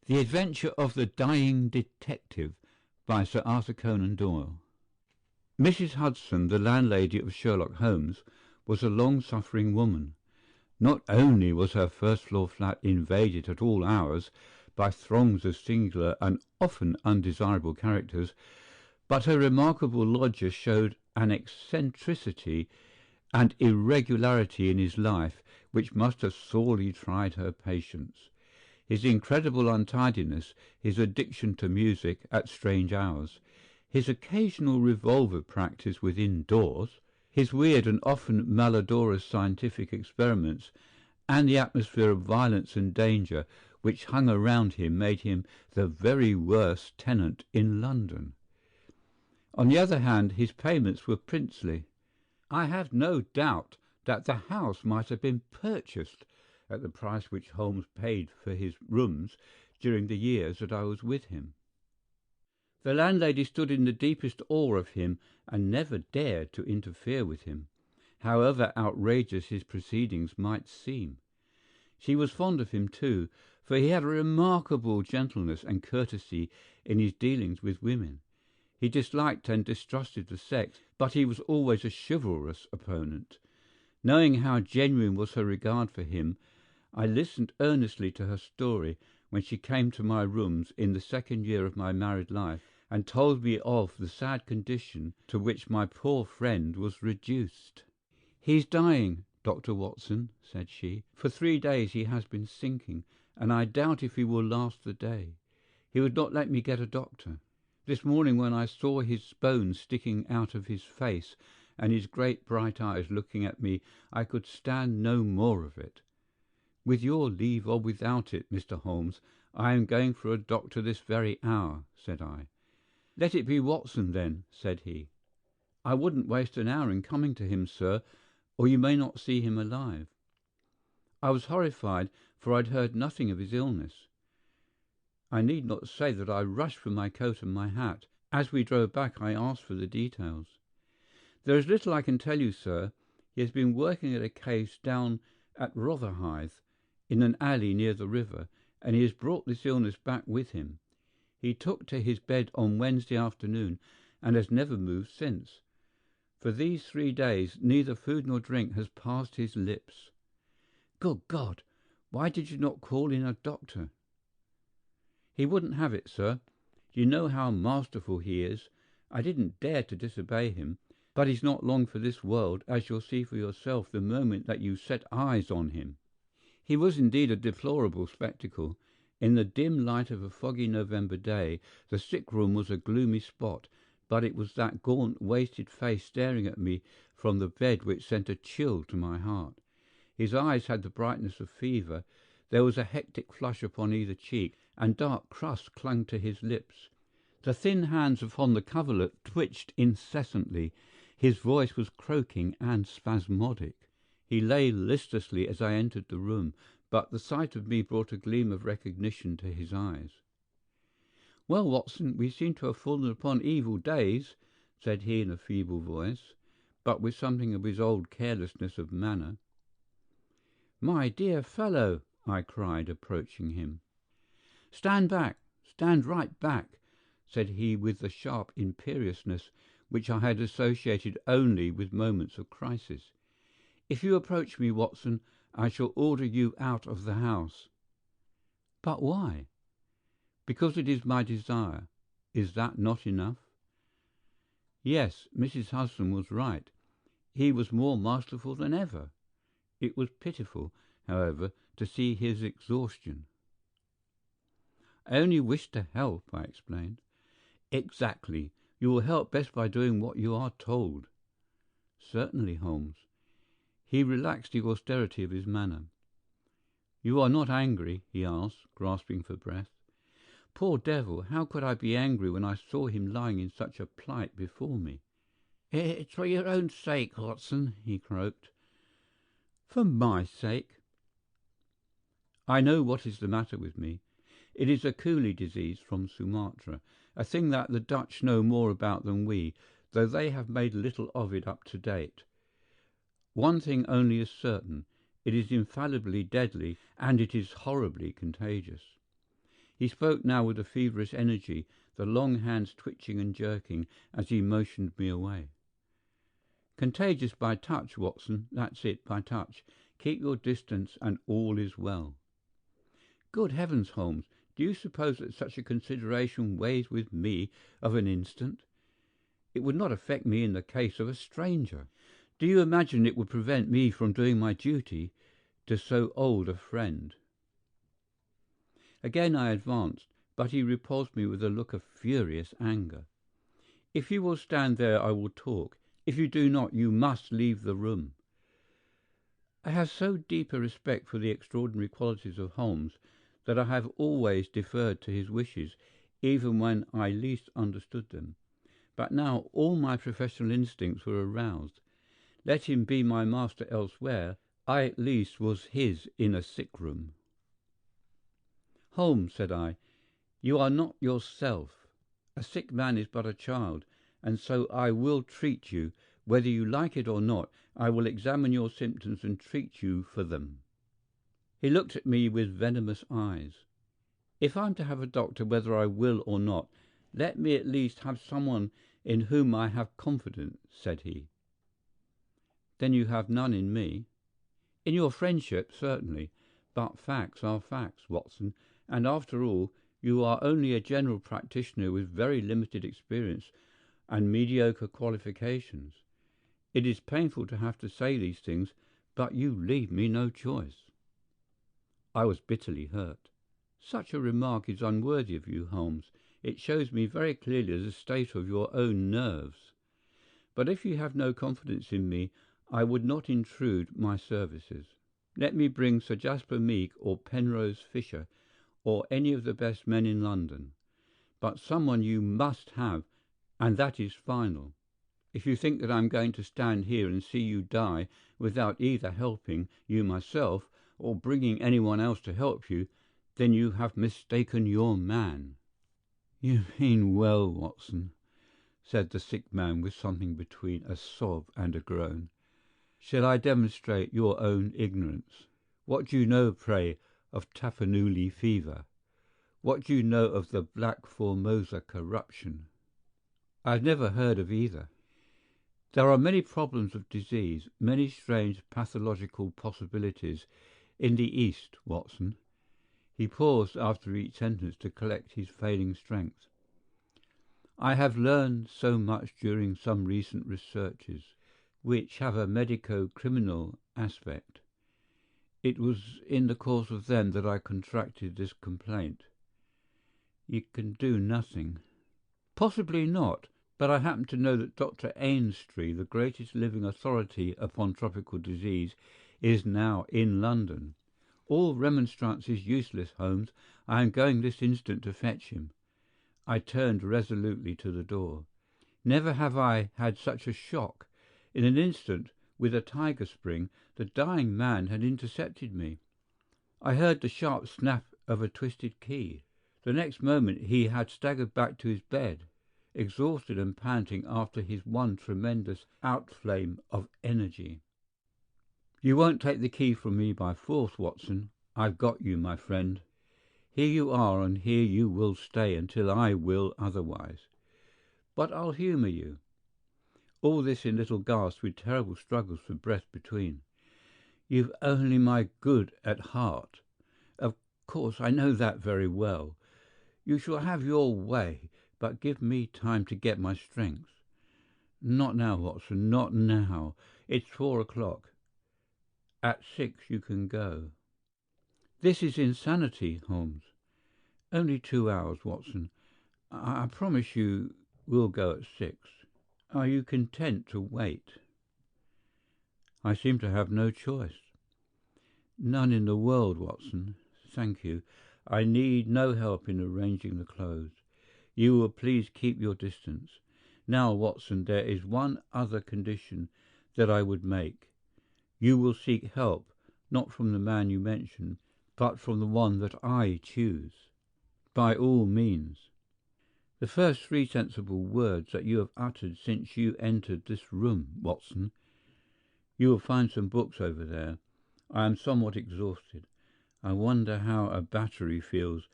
The Adventure of the Dying Detective by Sir Arthur Conan Doyle. Mrs. Hudson, the landlady of Sherlock Holmes, was a long-suffering woman. Not only was her first-floor flat invaded at all hours by throngs of singular and often undesirable characters, but her remarkable lodger showed an eccentricity and irregularity in his life which must have sorely tried her patience. His incredible untidiness, his addiction to music at strange hours, his occasional revolver practice within doors, his weird and often malodorous scientific experiments, and the atmosphere of violence and danger which hung around him made him the very worst tenant in London. On the other hand, his payments were princely. I have no doubt that the house might have been purchased at the price which Holmes paid for his rooms during the years that I was with him. The landlady stood in the deepest awe of him and never dared to interfere with him, however outrageous his proceedings might seem. She was fond of him, too, for he had a remarkable gentleness and courtesy in his dealings with women. He disliked and distrusted the sex, but he was always a chivalrous opponent. Knowing how genuine was her regard for him, I listened earnestly to her story when she came to my rooms in the second year of my married life and told me of the sad condition to which my poor friend was reduced. "He's dying, Dr. Watson," said she. "For 3 days he has been sinking, and I doubt if he will last the day. He would not let me get a doctor. This morning when I saw his bones sticking out of his face and his great bright eyes looking at me, I could stand no more of it. With your leave or without it, Mr. Holmes, I am going for a doctor this very hour," said I. "Let it be Watson, then," said he. "I wouldn't waste an hour in coming to him, sir, or you may not see him alive." I was horrified, for I'd heard nothing of his illness. I need not say that I rushed for my coat and my hat. As we drove back I asked for the details. "There is little I can tell you, sir. He has been working at a case down at Rotherhithe, in an alley near the river, and he has brought this illness back with him. He took to his bed on Wednesday afternoon and has never moved since. For these 3 days neither food nor drink has passed his lips." "Good God! Why did you not call in a doctor?" "He wouldn't have it, sir. You know how masterful he is. I didn't dare to disobey him, but he's not long for this world, as you'll see for yourself the moment that you set eyes on him." He was indeed a deplorable spectacle. In the dim light of a foggy November day, the sick-room was a gloomy spot, but it was that gaunt, wasted face staring at me from the bed which sent a chill to my heart. His eyes had the brightness of fever. There was a hectic flush upon either cheek, and dark crust clung to his lips. The thin hands upon the coverlet twitched incessantly. His voice was croaking and spasmodic. He lay listlessly as I entered the room, but the sight of me brought a gleam of recognition to his eyes. "Well, Watson, we seem to have fallen upon evil days," said he in a feeble voice, but with something of his old carelessness of manner. "My dear fellow!" I cried, approaching him. "Stand back! Stand right back!" said he with the sharp imperiousness which I had associated only with moments of crisis. "If you approach me, Watson, I shall order you out of the house." "But why?" "Because it is my desire. Is that not enough?" Yes, Mrs. Hudson was right. He was more masterful than ever. It was pitiful, however, to see his exhaustion. "I only wished to help," I explained. "Exactly. You will help best by doing what you are told." "Certainly, Holmes." He relaxed the austerity of his manner. "You are not angry?" he asked, grasping for breath. Poor devil, how could I be angry when I saw him lying in such a plight before me? "It's for your own sake, Watson," he croaked. "For my sake?" "I know what is the matter with me. It is a coolie disease from Sumatra, a thing that the Dutch know more about than we, though they have made little of it up to date. One thing only is certain. It is infallibly deadly, and it is horribly contagious. He spoke now with a feverish energy, the long hands twitching and jerking as he motioned me away. "Contagious by touch, Watson. That's it, by touch. Keep your distance and all is well." "Good heavens, Holmes, do you suppose that such a consideration weighs with me of an instant? It would not affect me in the case of a stranger. Do you imagine it would prevent me from doing my duty to so old a friend?" Again I advanced, but he repulsed me with a look of furious anger. "If you will stand there I will talk. If you do not, you must leave the room." I have so deep a respect for the extraordinary qualities of Holmes that I have always deferred to his wishes, even when I least understood them. But now all my professional instincts were aroused. Let him be my master elsewhere, I at least was his in a sick-room. "Holmes," said I, "you are not yourself. A sick man is but a child, and so I will treat you. Whether you like it or not, I will examine your symptoms and treat you for them." He looked at me with venomous eyes. "If I'm to have a doctor whether I will or not, let me at least have someone in whom I have confidence," said he. "Then you have none in me?" "In your friendship, certainly. But facts are facts, Watson, and after all, you are only a general practitioner with very limited experience and mediocre qualifications. It is painful to have to say these things, but you leave me no choice." I was bitterly hurt. "Such a remark is unworthy of you, Holmes. It shows me very clearly the state of your own nerves. But if you have no confidence in me, I would not intrude my services. Let me bring Sir Jasper Meek or Penrose Fisher or any of the best men in London. But someone you must have, and that is final. If you think that I am going to stand here and see you die without either helping you myself or bringing anyone else to help you, then you have mistaken your man." "You mean well, Watson," said the sick man with something between a sob and a groan. "Shall I demonstrate your own ignorance? What do you know, pray, of Tapanuli fever? What do you know of the Black Formosa corruption?" "I have never heard of either." "There are many problems of disease, many strange pathological possibilities in the East, Watson." He paused after each sentence to collect his failing strength. "I have learned so much during some recent researches, which have a medico-criminal aspect. It was in the course of them that I contracted this complaint." "You can do nothing." "Possibly not, but I happen to know that Dr. Ainstree, the greatest living authority upon tropical disease, is now in London. All remonstrance is useless, Holmes. I am going this instant to fetch him." I turned resolutely to the door. Never have I had such a shock. In an instant, with a tiger spring, the dying man had intercepted me. I heard the sharp snap of a twisted key. The next moment he had staggered back to his bed, exhausted and panting after his one tremendous outflame of energy. "You won't take the key from me by force, Watson. I've got you, my friend. Here you are, and here you will stay until I will otherwise. But I'll humour you." All this in little gasps with terrible struggles for breath between. "You've only my good at heart. Of course, I know that very well. You shall have your way, but give me time to get my strength." "Not now, Watson, not now. It's 4 o'clock. At 6 you can go." "This is insanity, Holmes." "Only 2 hours, Watson. I promise you will go at 6. Are you content to wait?" "I seem to have no choice." "None in the world, Watson. Thank you. I need no help in arranging the clothes. You will please keep your distance. Now, Watson, there is one other condition that I would make. You will seek help, not from the man you mention, but from the one that I choose." "By all means." "The first 3 sensible words that you have uttered since you entered this room, Watson. You will find some books over there. I am somewhat exhausted. I wonder how a battery feels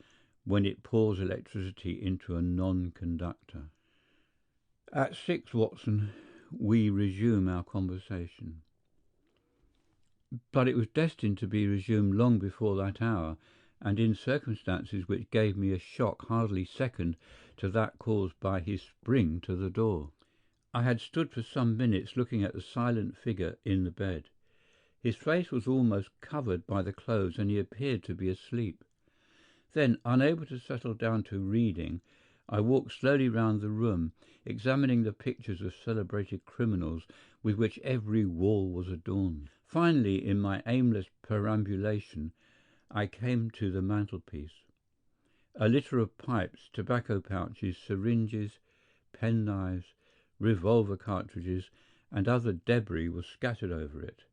when it pours electricity into a non-conductor. At 6, Watson, we resume our conversation. But it was destined to be resumed long before that hour, and in circumstances which gave me a shock hardly second to that caused by his spring to the door. I had stood for some minutes looking at the silent figure in the bed. His face was almost covered by the clothes, and he appeared to be asleep. Then, unable to settle down to reading, I walked slowly round the room, examining the pictures of celebrated criminals with which every wall was adorned. Finally, in my aimless perambulation, I came to the mantelpiece. A litter of pipes, tobacco pouches, syringes, penknives, revolver cartridges, and other debris was scattered over it.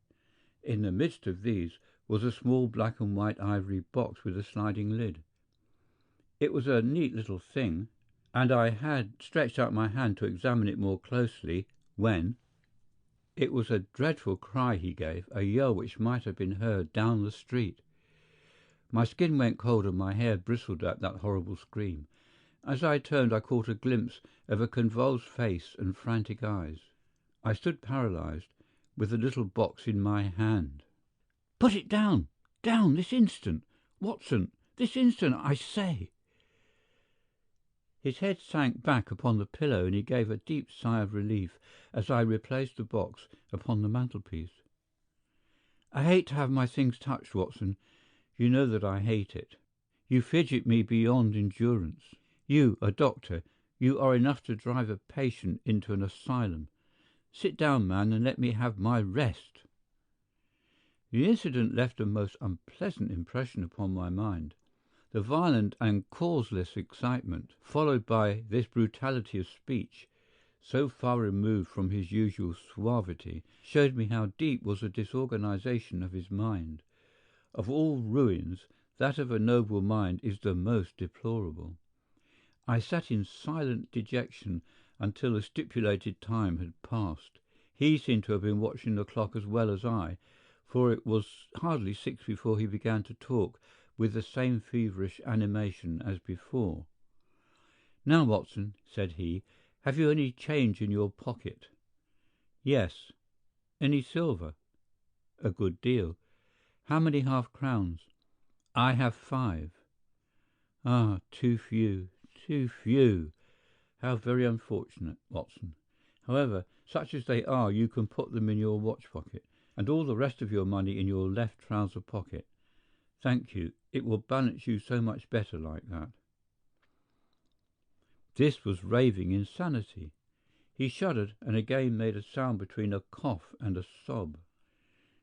In the midst of these was a small black and white ivory box with a sliding lid. It was a neat little thing, and I had stretched out my hand to examine it more closely when— It was a dreadful cry he gave, a yell which might have been heard down the street. My skin went cold and my hair bristled at that horrible scream. As I turned, I caught a glimpse of a convulsed face and frantic eyes. I stood paralyzed, with the little box in my hand. "Put it down! Down, this instant! Watson, this instant, I say!" His head sank back upon the pillow, and he gave a deep sigh of relief as I replaced the box upon the mantelpiece. "I hate to have my things touched, Watson. You know that I hate it. You fidget me beyond endurance. You, a doctor, you are enough to drive a patient into an asylum. Sit down, man, and let me have my rest." The incident left a most unpleasant impression upon my mind. The violent and causeless excitement, followed by this brutality of speech, so far removed from his usual suavity, showed me how deep was the disorganization of his mind. Of all ruins, that of a noble mind is the most deplorable. I sat in silent dejection until the stipulated time had passed. He seemed to have been watching the clock as well as I, for it was hardly 6 before he began to talk with the same feverish animation as before. "Now, Watson," said he, "have you any change in your pocket?" "Yes." "Any silver?" "A good deal." "How many half-crowns?" "I have 5." "Ah, too few, too few. How very unfortunate, Watson. However, such as they are, you can put them in your watch-pocket, and all the rest of your money in your left trouser pocket. Thank you. It will balance you so much better like that." This was raving insanity. He shuddered and again made a sound between a cough and a sob.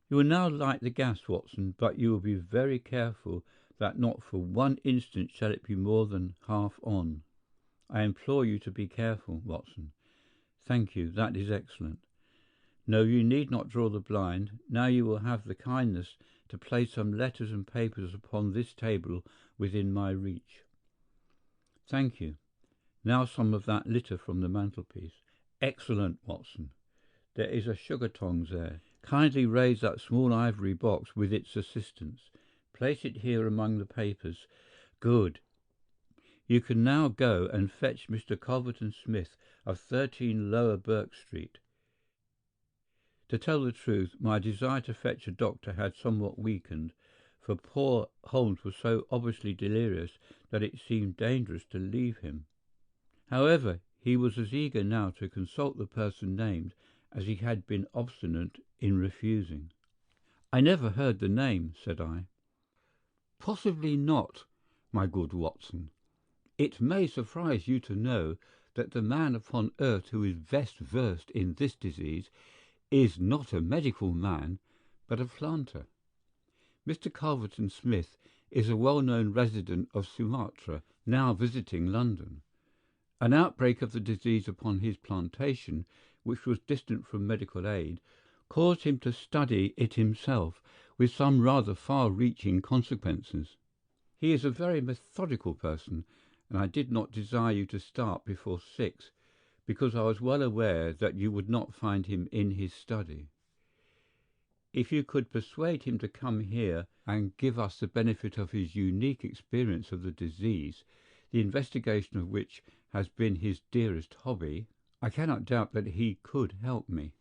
"You will now light the gas, Watson, but you will be very careful that not for one instant shall it be more than half on. I implore you to be careful, Watson. Thank you, that is excellent. No, you need not draw the blind. Now you will have the kindness to place some letters and papers upon this table within my reach. Thank you. Now some of that litter from the mantelpiece. Excellent, Watson. There is a sugar tongs there. Kindly raise that small ivory box with its assistance. Place it here among the papers. Good. You can now go and fetch Mr. Culverton Smith of 13 Lower Burke Street. To tell the truth, my desire to fetch a doctor had somewhat weakened, for poor Holmes was so obviously delirious that it seemed dangerous to leave him. However, he was as eager now to consult the person named as he had been obstinate in refusing. "I never heard the name," said I. "Possibly not, my good Watson. It may surprise you to know that the man upon earth who is best versed in this disease is not a medical man, but a planter. Mr. Culverton Smith is a well-known resident of Sumatra, now visiting London. An outbreak of the disease upon his plantation, which was distant from medical aid, caused him to study it himself, with some rather far-reaching consequences. He is a very methodical person, and I did not desire you to start before 6, because I was well aware that you would not find him in his study. If you could persuade him to come here and give us the benefit of his unique experience of the disease, the investigation of which has been his dearest hobby, I cannot doubt that he could help me."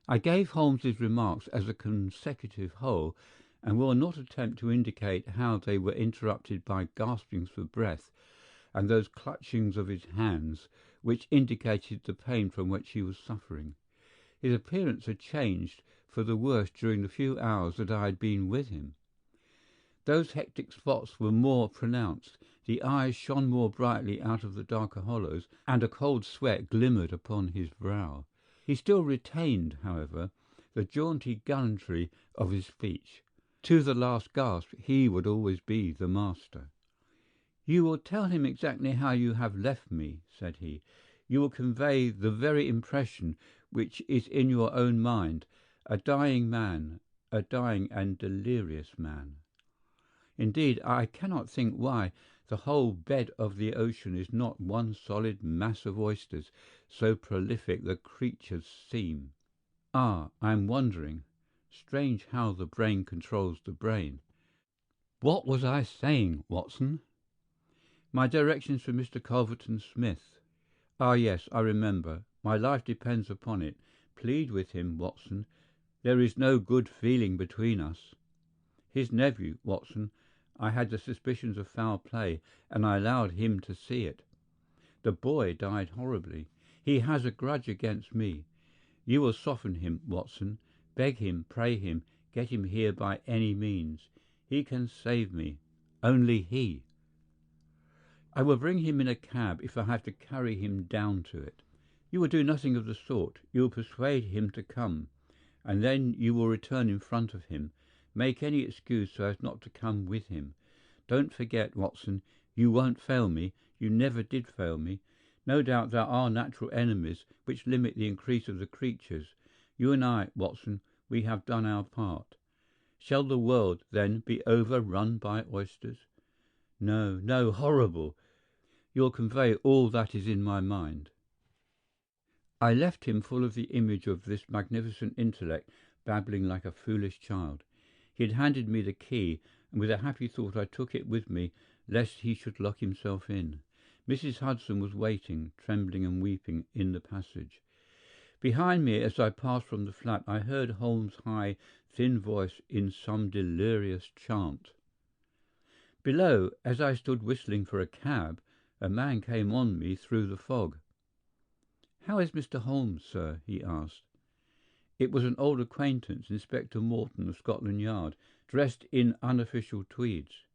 I gave Holmes's remarks as a consecutive whole, and will not attempt to indicate how they were interrupted by gaspings for breath and those clutchings of his hands which indicated the pain from which he was suffering. His appearance had changed for the worse during the few hours that I had been with him. Those hectic spots were more pronounced, the eyes shone more brightly out of the darker hollows, and a cold sweat glimmered upon his brow. He still retained, however, the jaunty gallantry of his speech. To the last gasp he would always be the master. "You will tell him exactly how you have left me," said he. "You will convey the very impression which is in your own mind, a dying man, a dying and delirious man. Indeed, I cannot think why the whole bed of the ocean is not one solid mass of oysters, so prolific the creatures seem. Ah, I am wondering. Strange how the brain controls the brain. What was I saying, Watson? My directions for Mr. Culverton Smith. Ah, yes, I remember. My life depends upon it. Plead with him, Watson. There is no good feeling between us. His nephew, Watson. I had the suspicions of foul play, and I allowed him to see it. The boy died horribly. He has a grudge against me. You will soften him, Watson. Beg him, pray him, get him here by any means. He can save me. Only he. I will bring him in a cab if I have to carry him down to it. You will do nothing of the sort. You will persuade him to come, and then you will return in front of him. Make any excuse so as not to come with him. Don't forget, Watson, you won't fail me. You never did fail me. No doubt there are natural enemies which limit the increase of the creatures. You and I, Watson, we have done our part. Shall the world, then, be overrun by oysters? No, no, horrible. You'll convey all that is in my mind. I left him full of the image of this magnificent intellect babbling like a foolish child. He had handed me the key, and with a happy thought I took it with me, lest he should lock himself in. Mrs. Hudson was waiting, trembling and weeping, in the passage. Behind me, as I passed from the flat, I heard Holmes' high, thin voice in some delirious chant. Below, as I stood whistling for a cab, a man came on me through the fog. "How is Mr. Holmes, sir?" he asked. It was an old acquaintance, Inspector Morton of Scotland Yard, dressed in unofficial tweeds.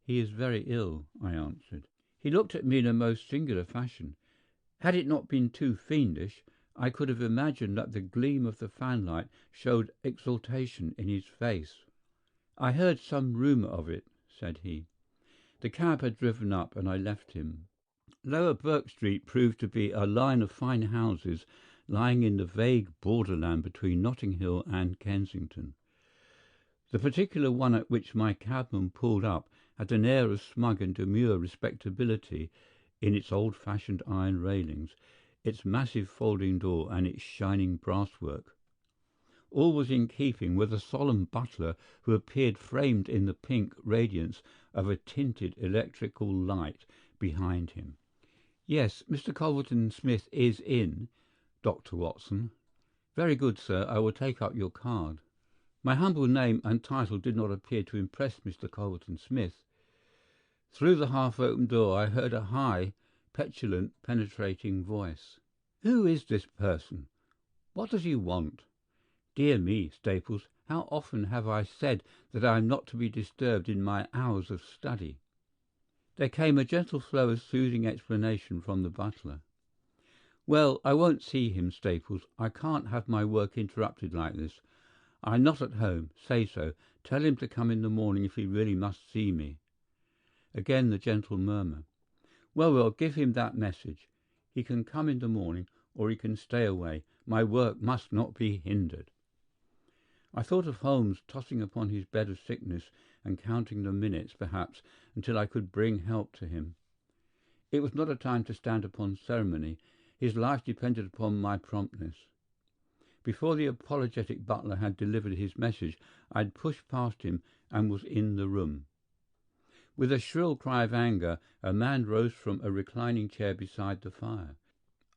"He is very ill," I answered. He looked at me in a most singular fashion. Had it not been too fiendish, I could have imagined that the gleam of the fanlight showed exultation in his face. "I heard some rumour of it," said he. The cab had driven up, and I left him. Lower Burke Street proved to be a line of fine houses lying in the vague borderland between Notting Hill and Kensington. The particular one at which my cabman pulled up had an air of smug and demure respectability in its old-fashioned iron railings, its massive folding door, and its shining brasswork. All was in keeping with a solemn butler who appeared framed in the pink radiance of a tinted electrical light behind him. "Yes, Mr. Culverton Smith is in, Dr. Watson." "Very good, sir. I will take up your card." My humble name and title did not appear to impress Mr. Culverton Smith. Through the half-open door I heard a high, petulant, penetrating voice. "Who is this person? What does he want? Dear me, Staples, how often have I said that I am not to be disturbed in my hours of study?" There came a gentle flow of soothing explanation from the butler. "Well, I won't see him, Staples. I can't have my work interrupted like this. I'm not at home. Say so. Tell him to come in the morning if he really must see me." Again the gentle murmur. Well, give him that message. He can come in the morning, or he can stay away. My work must not be hindered." I thought of Holmes tossing upon his bed of sickness and counting the minutes, perhaps, until I could bring help to him. It was not a time to stand upon ceremony. His life depended upon my promptness. Before the apologetic butler had delivered his message, I had pushed past him and was in the room. With a shrill cry of anger, a man rose from a reclining chair beside the fire.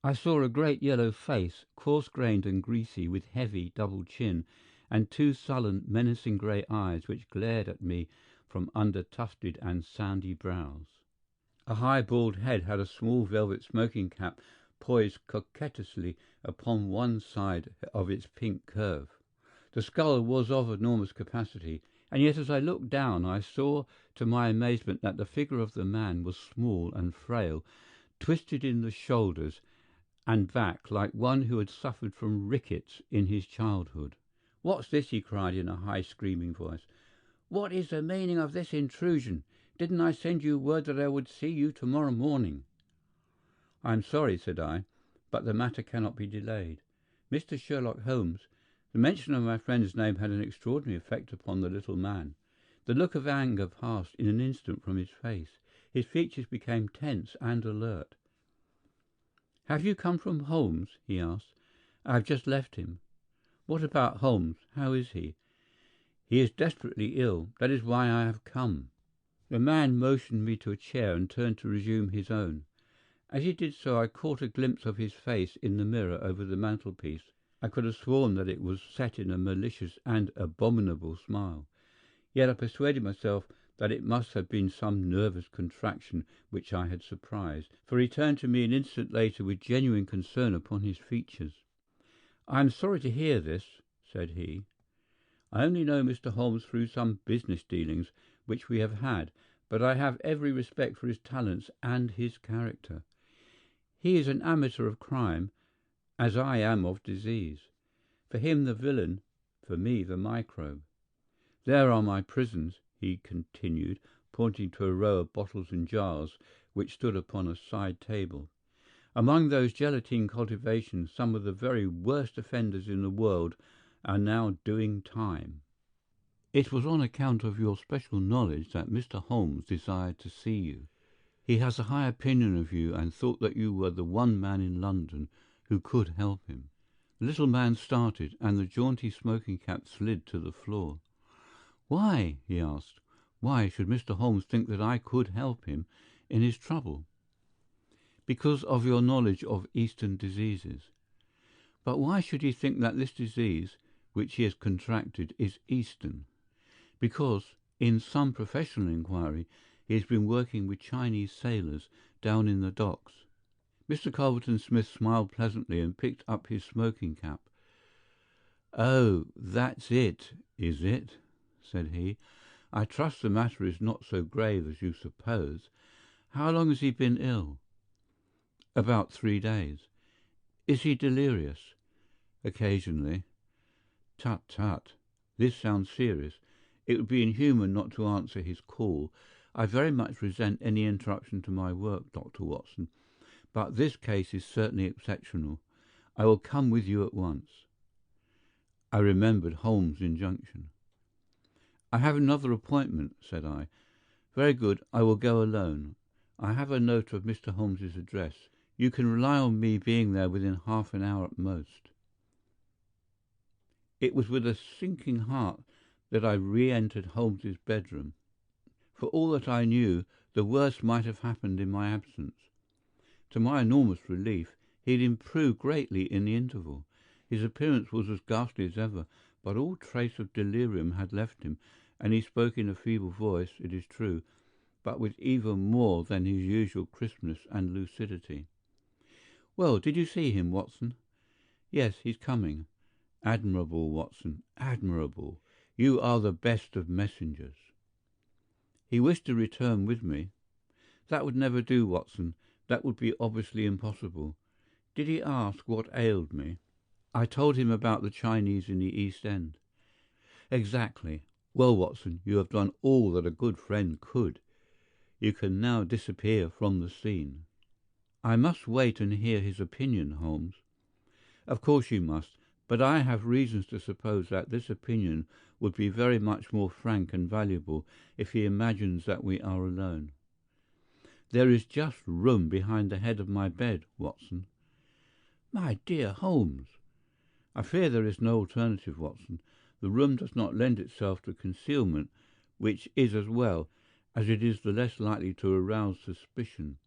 I saw a great yellow face, coarse-grained and greasy, with heavy double chin, and two sullen, menacing grey eyes which glared at me from under tufted and sandy brows. A high bald head had a small velvet smoking cap poised coquettously upon one side of its pink curve. The skull was of enormous capacity, and yet as I looked down I saw to my amazement that the figure of the man was small and frail, twisted in the shoulders and back like one who had suffered from rickets in his childhood. "What's this?" he cried in a high, screaming voice. "What is the meaning of this intrusion? Didn't I send you word that I would see you tomorrow morning?" "I am sorry," said I, "but the matter cannot be delayed. Mr. Sherlock Holmes." The mention of my friend's name had an extraordinary effect upon the little man. The look of anger passed in an instant from his face. His features became tense and alert. "Have you come from Holmes?" he asked. "I have just left him." "What about Holmes? How is he?" "He is desperately ill. That is why I have come." The man motioned me to a chair and turned to resume his own. As he did so I caught a glimpse of his face in the mirror over the mantelpiece. I could have sworn that it was set in a malicious and abominable smile. Yet I persuaded myself that it must have been some nervous contraction which I had surprised, for he turned to me an instant later with genuine concern upon his features. "I am sorry to hear this," said he. "I only know Mr. Holmes through some business dealings which we have had, but I have every respect for his talents and his character. He is an amateur of crime, as I am of disease. For him the villain, for me the microbe. There are my prisons," he continued, pointing to a row of bottles and jars which stood upon a side table. "Among those gelatine cultivations some of the very worst offenders in the world are now doing time. It was on account of your special knowledge that Mr. Holmes desired to see you. He has a high opinion of you and thought that you were the one man in London who could help him." The little man started, and the jaunty smoking cap slid to the floor. "Why?" he asked. "Why should Mr. Holmes think that I could help him in his trouble?" "Because of your knowledge of Eastern diseases." "But why should he think that this disease, which he has contracted, is Eastern?" "Because, in some professional inquiry, he has been working with Chinese sailors down in the docks." Mr. Culverton Smith smiled pleasantly and picked up his smoking cap. "Oh, that's it, is it?" said he. "I trust the matter is not so grave as you suppose. How long has he been ill?" "About 3 days." "Is he delirious?" "Occasionally." "Tut, tut. This sounds serious. It would be inhuman not to answer his call. I very much resent any interruption to my work, Dr. Watson, but this case is certainly exceptional. I will come with you at once." I remembered Holmes' injunction. "I have another appointment," said I. "Very good. I will go alone. I have a note of Mr. Holmes's address. You can rely on me being there within half an hour at most." It was with a sinking heart that I re-entered Holmes's bedroom. For all that I knew, the worst might have happened in my absence. To my enormous relief, he had improved greatly in the interval. His appearance was as ghastly as ever, but all trace of delirium had left him, and he spoke in a feeble voice, it is true, but with even more than his usual crispness and lucidity. "Well, did you see him, Watson?" "Yes, he's coming." "Admirable, Watson, admirable. You are the best of messengers." "He wished to return with me." "That would never do, Watson. That would be obviously impossible." "Did he ask what ailed me?" "I told him about the Chinese in the East End." "Exactly. Well, Watson, you have done all that a good friend could. You can now disappear from the scene." "I must wait and hear his opinion, Holmes." "Of course you must, but I have reasons to suppose that this opinion would be very much more frank and valuable if he imagines that we are alone. There is just room behind the head of my bed, Watson." "My dear Holmes!" I fear there is no alternative, Watson. The room does not lend itself to concealment, which is as well, as it is the less likely to arouse suspicion.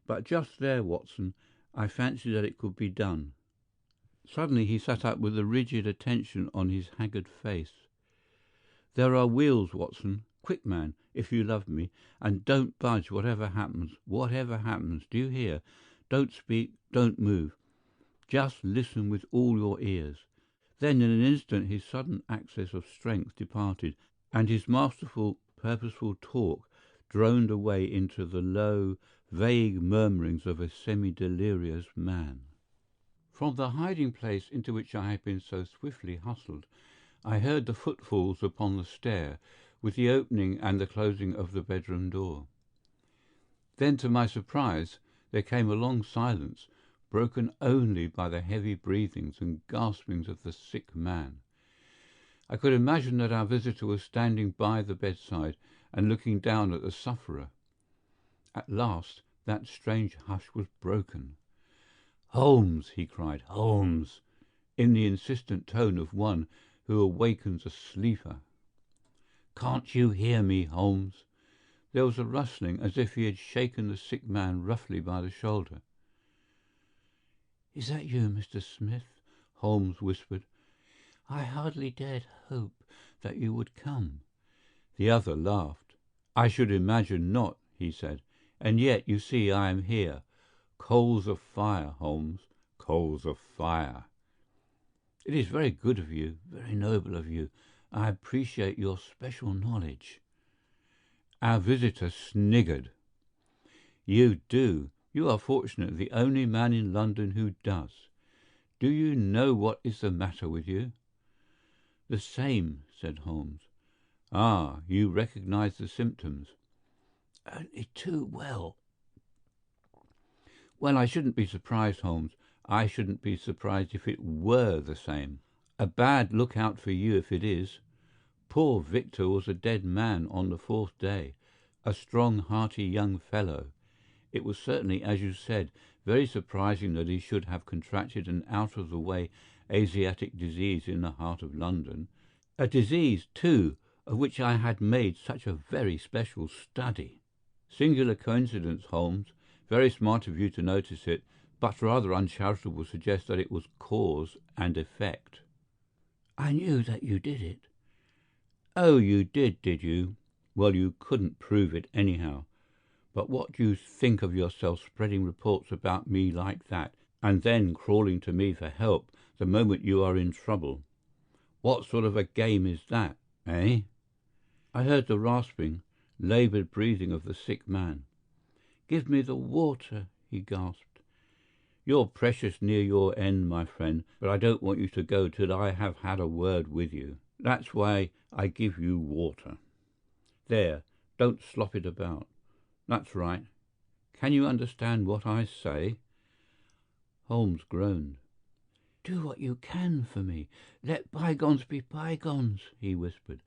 But just there, Watson, I fancy that it could be done." Suddenly he sat up with a rigid attention on his haggard face. "There are wheels, Watson. Quick, man, if you love me, and don't budge whatever happens. Whatever happens, do you hear? Don't speak, don't move. Just listen with all your ears." Then in an instant his sudden access of strength departed, and his masterful, purposeful talk droned away into the low, vague murmurings of a semi-delirious man. From the hiding-place into which I had been so swiftly hustled, I heard the footfalls upon the stair, with the opening and the closing of the bedroom door. Then, to my surprise, there came a long silence, broken only by the heavy breathings and gaspings of the sick man. I could imagine that our visitor was standing by the bedside and looking down at the sufferer. At last that strange hush was broken. "Holmes!" he cried, "Holmes!" in the insistent tone of one who awakens a sleeper. "Can't you hear me, Holmes?" There was a rustling, as if he had shaken the sick man roughly by the shoulder. "Is that you, Mr. Smith?" Holmes whispered. "I hardly dared hope that you would come." The other laughed. "I should imagine not," he said. "And yet, you see, I am here. Coals of fire, Holmes, coals of fire." "It is very good of you, very noble of you. I appreciate your special knowledge." Our visitor sniggered. "You do. You are fortunately the only man in London who does. Do you know what is the matter with you?" "The same," said Holmes. "Ah, you recognize the symptoms?" "Only too well." "Well, I shouldn't be surprised, Holmes. I shouldn't be surprised if it were the same. A bad look-out for you if it is. Poor Victor was a dead man on the 4th day, a strong, hearty young fellow. It was certainly, as you said, very surprising that he should have contracted an out-of-the-way Asiatic disease in the heart of London. A disease, too, of which I had made such a very special study. Singular coincidence, Holmes. Very smart of you to notice it, but rather uncharitable to suggest that it was cause and effect." "I knew that you did it." "Oh, you did you? Well, you couldn't prove it anyhow. But what do you think of yourself spreading reports about me like that, and then crawling to me for help the moment you are in trouble? What sort of a game is that, eh?" I heard the rasping, laboured breathing of the sick man. "Give me the water," he gasped. "You're precious near your end, my friend, but I don't want you to go till I have had a word with you. That's why I give you water. There, don't slop it about. That's right. Can you understand what I say?" Holmes groaned. "Do what you can for me. Let bygones be bygones," he whispered.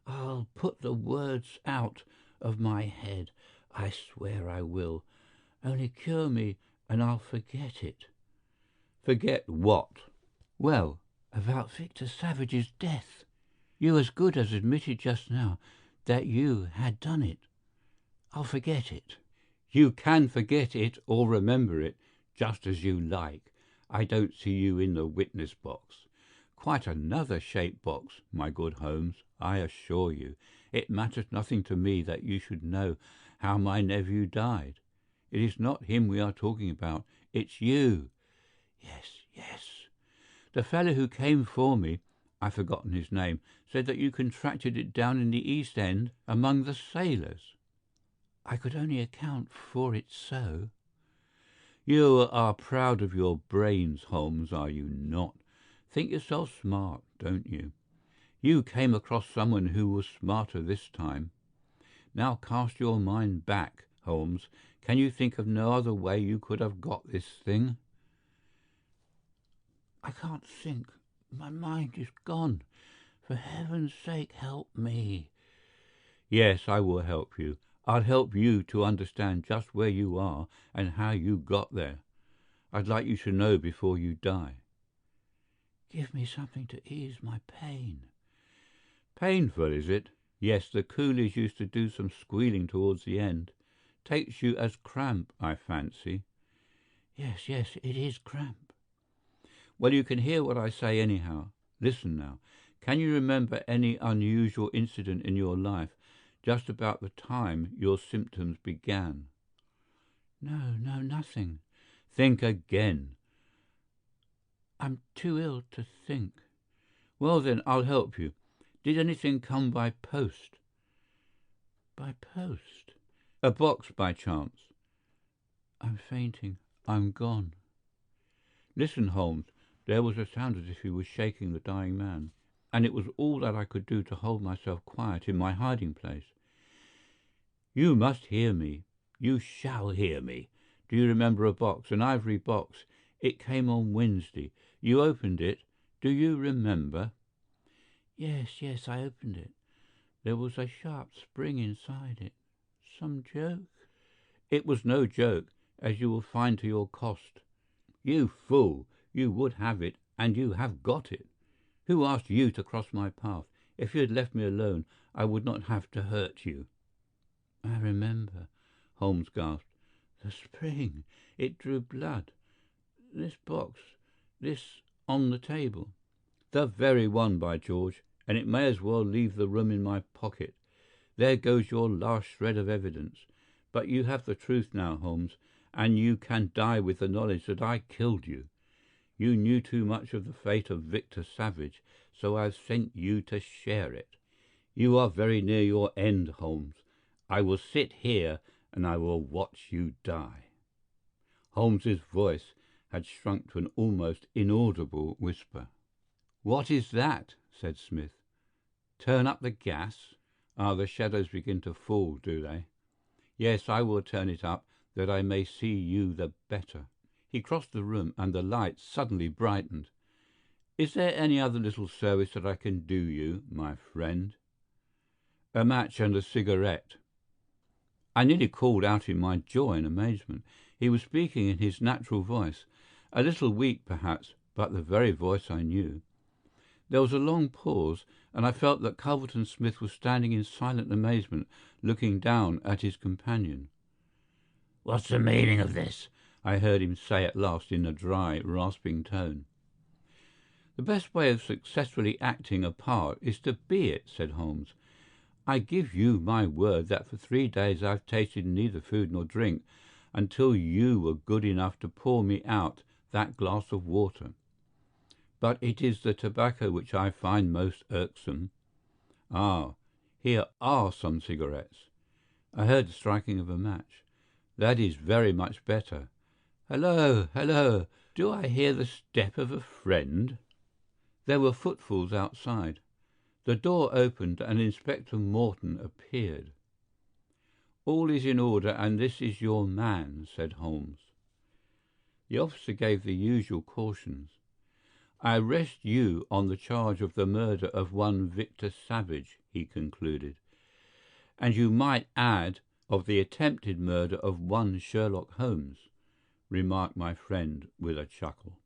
"I'll put the words out of my head. I swear I will. Only cure me and I'll forget it." "Forget what?" "Well, about Victor Savage's death. You as good as admitted just now that you had done it. I'll forget it." "You can forget it or remember it, just as you like. I don't see you in the witness box. Quite another shaped box, my good Holmes, I assure you. It matters nothing to me that you should know how my nephew died. It is not him we are talking about. It's you." "Yes, yes." "The fellow who came for me, I've forgotten his name, said that you contracted it down in the East End among the sailors." "I could only account for it so." "You are proud of your brains, Holmes, are you not? Think yourself smart, don't you? You came across someone who was smarter this time. Now cast your mind back, Holmes. Can you think of no other way you could have got this thing?" "I can't think. My mind is gone. For heaven's sake, help me." "Yes, I will help you. I'll help you to understand just where you are and how you got there. I'd like you to know before you die." Give me something to ease my pain. Painful, is it? Yes, the coolies used to do some squealing towards the end. Takes you as cramp, I fancy. Yes, it is cramp. Well, you can hear what I say anyhow. Listen now. Can you remember any unusual incident in your life just about the time your symptoms began? No, nothing. Think again. I'm too ill to think. Well, then, I'll help you. Did anything come by post? By post? A box, by chance? I'm fainting. I'm gone. Listen, Holmes. There was a sound as if he was shaking the dying man, and it was all that I could do to hold myself quiet in my hiding place. You must hear me. You shall hear me. Do you remember a box, an ivory box? It came on Wednesday. You opened it. Do you remember? Yes, I opened it. There was a sharp spring inside it. Some joke? It was no joke, as you will find to your cost. You fool! You would have it, and you have got it. Who asked you to cross my path? If you had left me alone, I would not have to hurt you. I remember, Holmes gasped. The spring. It drew blood. This box. This on the table. The very one, by George, and it may as well leave the room in my pocket. There goes your last shred of evidence. But you have the truth now, Holmes, and you can die with the knowledge that I killed you. You knew too much of the fate of Victor Savage, so I have sent you to share it. You are very near your end, Holmes. I will sit here and I will watch you die. Holmes's voice had shrunk to an almost inaudible whisper. What is that? Said Smith. Turn up the gas? Ah, the shadows begin to fall, do they? Yes, I will turn it up, that I may see you the better. He crossed the room, and the light suddenly brightened. Is there any other little service that I can do you, my friend? A match and a cigarette. I nearly called out in my joy and amazement. He was speaking in his natural voice, a little weak perhaps, but the very voice I knew. There was a long pause, and I felt that Culverton Smith was standing in silent amazement, looking down at his companion. "What's the meaning of this?" I heard him say at last in a dry, rasping tone. "The best way of successfully acting a part is to be it," said Holmes. "I give you my word that for 3 days I've tasted neither food nor drink until you were good enough to pour me out that glass of water. But it is the tobacco which I find most irksome. Ah, here are some cigarettes." I heard the striking of a match. "That is very much better. Hello, hello! Do I hear the step of a friend?" There were footfalls outside. The door opened and Inspector Morton appeared. "All is in order, and this is your man," said Holmes. The officer gave the usual cautions. "I arrest you on the charge of the murder of one Victor Savage," he concluded. "And you might add of the attempted murder of one Sherlock Holmes," remarked my friend with a chuckle.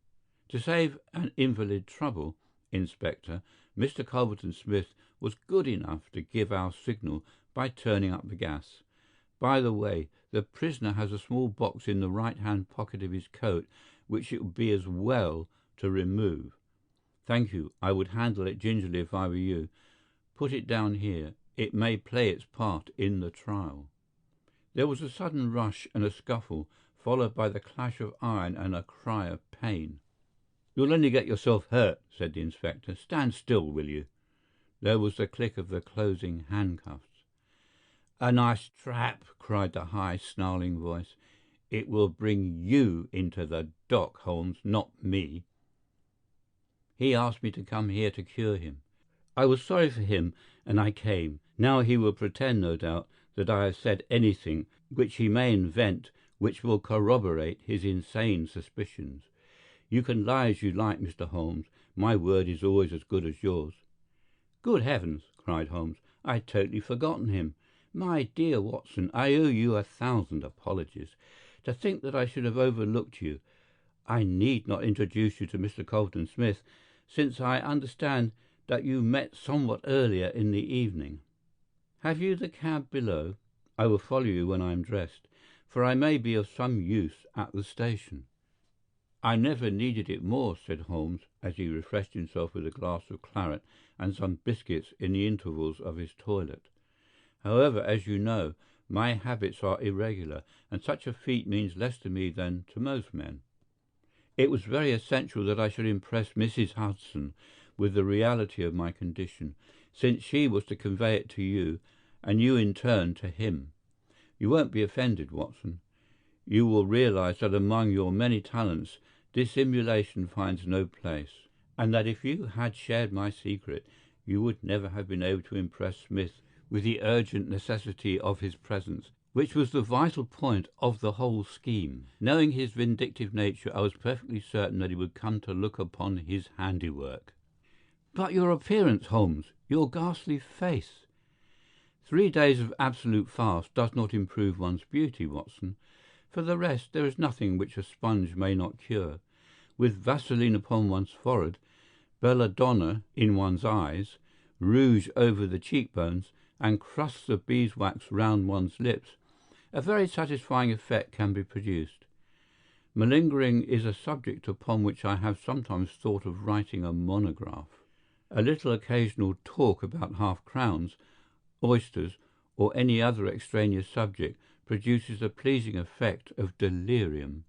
"To save an invalid trouble, Inspector, Mr. Culverton Smith was good enough to give our signal by turning up the gas. By the way, the prisoner has a small box in the right-hand pocket of his coat which it would be as well to remove. Thank you. I would handle it gingerly if I were you. Put it down here. It may play its part in the trial." There was a sudden rush and a scuffle, followed by the clash of iron and a cry of pain. "You'll only get yourself hurt," said the inspector. "Stand still, will you?" There was the click of the closing handcuffs. "A nice trap," cried the high, snarling voice. "It will bring you into the dock, Holmes, not me. He asked me to come here to cure him. I was sorry for him, and I came. Now he will pretend, no doubt, that I have said anything which he may invent which will corroborate his insane suspicions. You can lie as you like, Mr. Holmes. My word is always as good as yours." "Good heavens!" cried Holmes. "I had totally forgotten him. My dear Watson, I owe you 1,000 apologies. To think that I should have overlooked you. I need not introduce you to Mr. Culverton Smith, since I understand that you met somewhat earlier in the evening. Have you the cab below? I will follow you when I am dressed, for I may be of some use at the station." "I never needed it more," said Holmes, as he refreshed himself with a glass of claret and some biscuits in the intervals of his toilet. "However, as you know, my habits are irregular, and such a feat means less to me than to most men. It was very essential that I should impress Mrs. Hudson with the reality of my condition, since she was to convey it to you, and you in turn to him. You won't be offended, Watson. You will realize that among your many talents dissimulation finds no place, and that if you had shared my secret, you would never have been able to impress Smith with the urgent necessity of his presence, which was the vital point of the whole scheme. Knowing his vindictive nature, I was perfectly certain that he would come to look upon his handiwork." "But your appearance, Holmes, your ghastly face." 3 days of absolute fast does not improve one's beauty, Watson. For the rest, there is nothing which a sponge may not cure. With Vaseline upon one's forehead, belladonna in one's eyes, rouge over the cheekbones, and crusts of beeswax round one's lips, a very satisfying effect can be produced. Malingering is a subject upon which I have sometimes thought of writing a monograph. A little occasional talk about half-crowns, oysters, or any other extraneous subject produces a pleasing effect of delirium.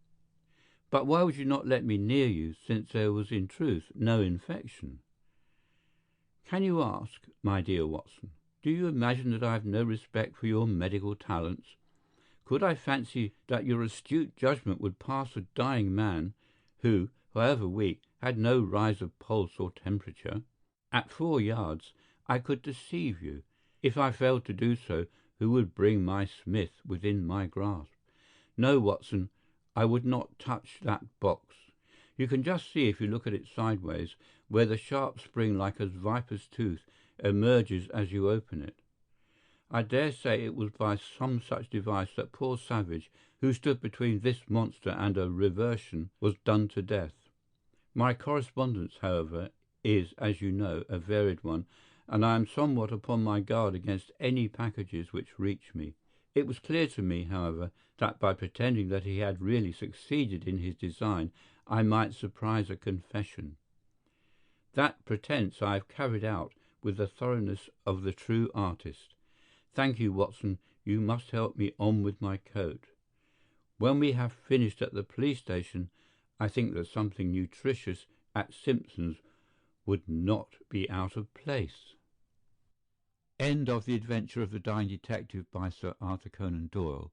But why would you not let me near you, since there was in truth no infection? Can you ask, my dear Watson, do you imagine that I have no respect for your medical talents? Could I fancy that your astute judgment would pass a dying man who, however weak, had no rise of pulse or temperature? At 4 yards I could deceive you. If I failed to do so, who would bring my Smith within my grasp? No, Watson, I would not touch that box. You can just see, if you look at it sideways, where the sharp spring like a viper's tooth emerges as you open it. I dare say it was by some such device that poor Savage, who stood between this monster and a reversion, was done to death. My correspondence, however, is, as you know, a varied one, and I am somewhat upon my guard against any packages which reach me. It was clear to me, however, that by pretending that he had really succeeded in his design, I might surprise a confession. That pretence I have carried out with the thoroughness of the true artist. Thank you, Watson. You must help me on with my coat. When we have finished at the police station, I think that something nutritious at Simpson's would not be out of place. End of The Adventure of the Dying Detective by Sir Arthur Conan Doyle.